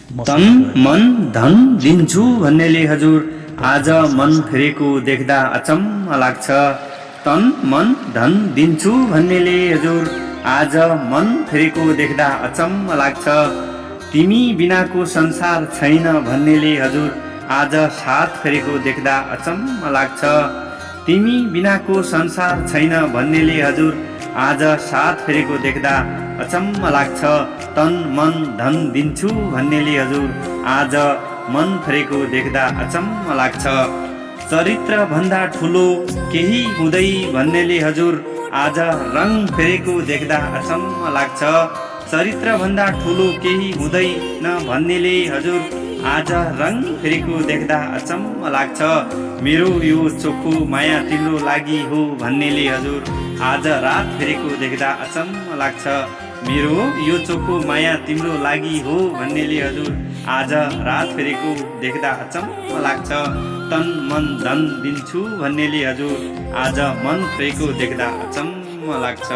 तन मन धन दिन्छु भन्नेले हजुर आज मन फेरेको देख्दा अचम्म लाग्छ। तन मन धन दिन्छु भन्नेले हजुर आज मन फेरेको देख्दा अचम्म लाग्छ। तिमी बिनाको संसार छैन भन्नेले हजुर आज साथ फेरेको देख्दा अचम्म लाग्छ। तिमी बिनाको संसार छैन भन्नेले हजुर आज साथ फेरेको देख्दा अचम्म लाग्छ। तन मन धन दिन्छु भन्नेले हजुर आज मन फेरेको देख्दा अचम्म लाग्छ। चरित्र भन्दा ठुलो केही हुँदै भन्नेले हजुर आज रङ फेरेको देख्दा अचम्म लाग्छ। चरित्र भन्दा ठुलो केही हुँदैन भन्नेले हजुर आज रङ फेरेको देख्दा अचम्म लाग्छ। मेरो यो चोखो माया तिम्रो लागि हो भन्नेले हजुर आज रात फेरेको देख्दा अचम्म लाग्छ। मेरो यो चोखो माया तिम्रो लागि हो भन्नेले हजुर आज रात फेरेको देख्दा अचम्म लाग्छ। तन मन धन दिन्छु भन्नेले हजुर आज मन फेरेको देख्दा अचम्म लाग्छ।